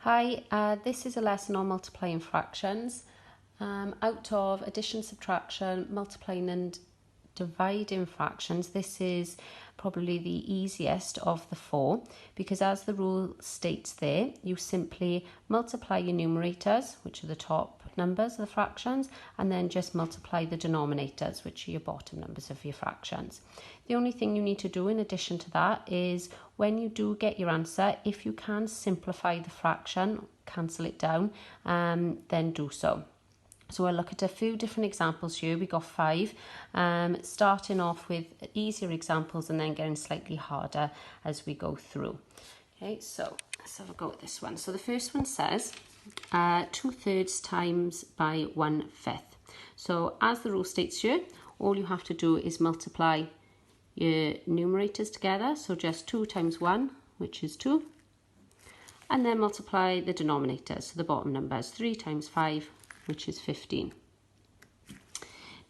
Hi, this is a lesson on multiplying fractions. Out of addition, subtraction, multiplying and dividing fractions, this is probably the easiest of the four because as the rule states there, you simply multiply your numerators, which are the top numbers of the fractions, and then just multiply the denominators, which are your bottom numbers of your fractions. The only thing you need to do in addition to that is when you do get your answer, if you can simplify the fraction, cancel it down, then do so. So I'll look at a few different examples here. We got 5, starting off with easier examples and then getting slightly harder as we go through. Okay, so let's have a go at this one. So the first one says 2/3 times by 1/5. So as the rule states here, all you have to do is multiply your numerators together. So just 2 times 1, which is 2. And then multiply the denominators, so the bottom numbers, 3 times 5, which is 15.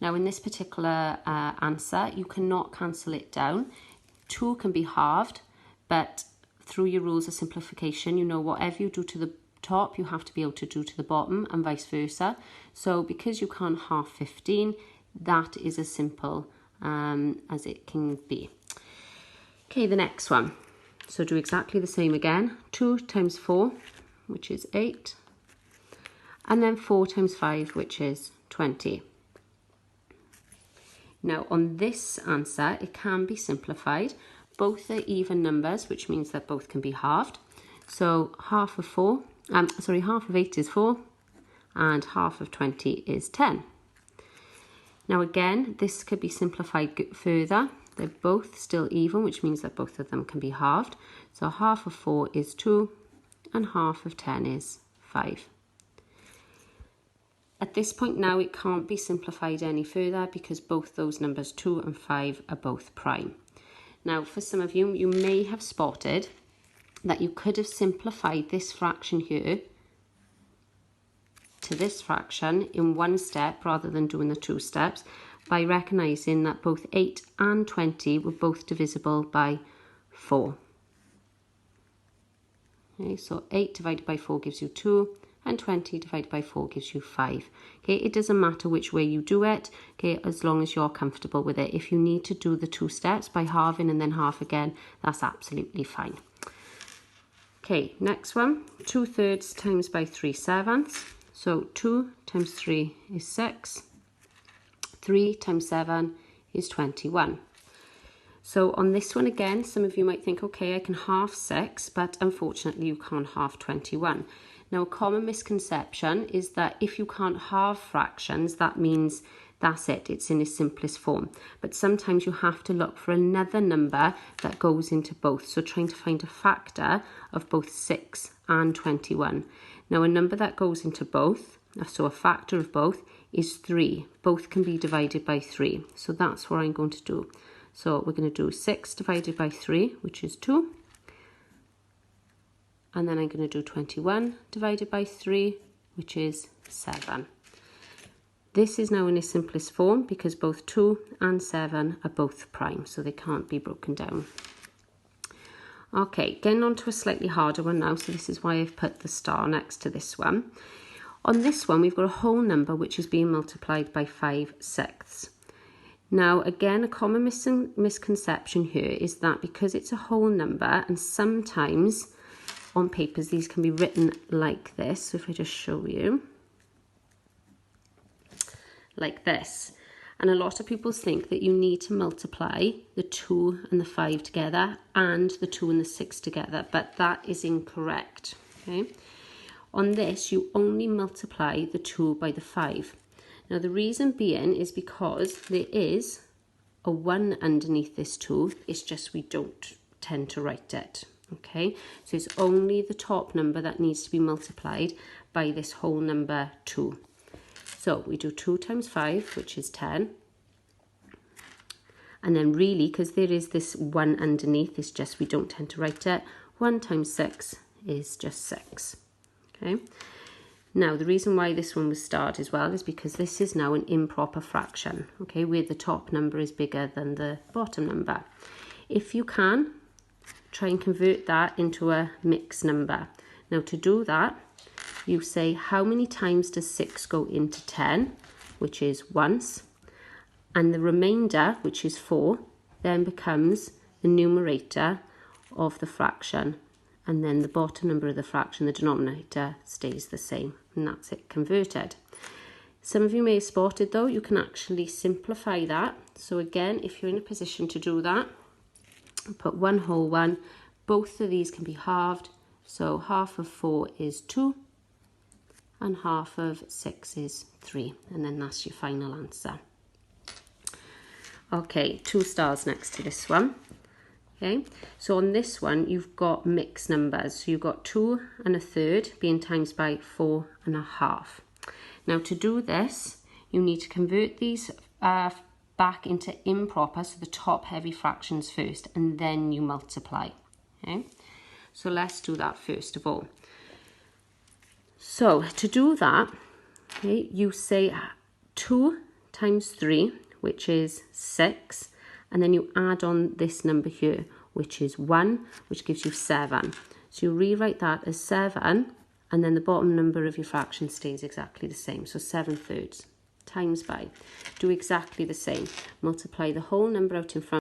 Now in this particular answer, you cannot cancel it down. 2 can be halved, but through your rules of simplification, you know whatever you do to the top, you have to be able to do to the bottom and vice versa. So because you can't halve 15, that is as simple as it can be. Okay, the next one. So do exactly the same again. 2 times 4, which is 8. And then 4 times 5, which is 20. Now on this answer, it can be simplified. Both are even numbers, which means that both can be halved. So half of 8 is 4, and half of 20 is 10. Now again, this could be simplified further. They're both still even, which means that both of them can be halved. So half of 4 is 2, and half of 10 is 5. At this point now, it can't be simplified any further because both those numbers 2 and 5 are both prime. Now, for some of you, you may have spotted that you could have simplified this fraction here to this fraction in one step rather than doing the 2 steps by recognising that both 8 and 20 were both divisible by 4. Okay, so 8 divided by 4 gives you 2. And 20 divided by 4 gives you 5. Okay, it doesn't matter which way you do it, okay, as long as you're comfortable with it. If you need to do the 2 steps by halving and then half again, that's absolutely fine. Okay, next one, 2/3 times by 3/7. So 2 times 3 is 6. 3 times 7 is 21. So on this one again, some of you might think, okay, I can halve 6, but unfortunately you can't halve 21. Now, a common misconception is that if you can't halve fractions, that means that's it, it's in its simplest form. But sometimes you have to look for another number that goes into both. So trying to find a factor of both 6 and 21. Now, a number that goes into both, so a factor of both, is 3. Both can be divided by 3. So that's what I'm going to do. So we're going to do 6 divided by 3, which is 2. And then I'm going to do 21 divided by 3, which is 7. This is now in its simplest form because both 2 and 7 are both prime, so they can't be broken down. Okay, getting on to a slightly harder one now, so this is why I've put the star next to this one. On this one, we've got a whole number which is being multiplied by 5/6. Now, again, a common misconception here is that because it's a whole number, and sometimes on papers these can be written like this. So if I just show you, like this. And a lot of people think that you need to multiply the 2 and the 5 together and the 2 and the 6 together, but that is incorrect. Okay. On this, you only multiply the 2 by the 5. Now, the reason being is because there is a 1 underneath this 2. It's just we don't tend to write it. Okay, so it's only the top number that needs to be multiplied by this whole number 2. So we do 2 times 5, which is 10. And then really, because there is this 1 underneath, it's just we don't tend to write it. 1 times 6 is just 6. Okay. Now, the reason why this one was starred as well is because this is now an improper fraction, okay, where the top number is bigger than the bottom number. If you can, try and convert that into a mixed number. Now to do that, you say how many times does 6 go into 10, which is once, and the remainder, which is 4, then becomes the numerator of the fraction, and then the bottom number of the fraction, the denominator, stays the same, and that's it converted. Some of you may have spotted though, you can actually simplify that. So again, if you're in a position to do that, put 1 whole 1. Both of these can be halved. So half of 4 is 2 and half of 6 is 3. And then that's your final answer. Okay, 2 stars next to this one. Okay, so on this one, you've got mixed numbers. So you've got 2 1/3 being times by 4 1/2. Now to do this, you need to convert these back into improper, so the top heavy fractions first, and then you multiply. Okay, so let's do that first of all. So to do that, okay, you say 2 times 3, which is 6, and then you add on this number here, which is 1, which gives you 7. So you rewrite that as 7, and then the bottom number of your fraction stays exactly the same. So 7/3 times by. Do exactly the same. Multiply the whole number out in front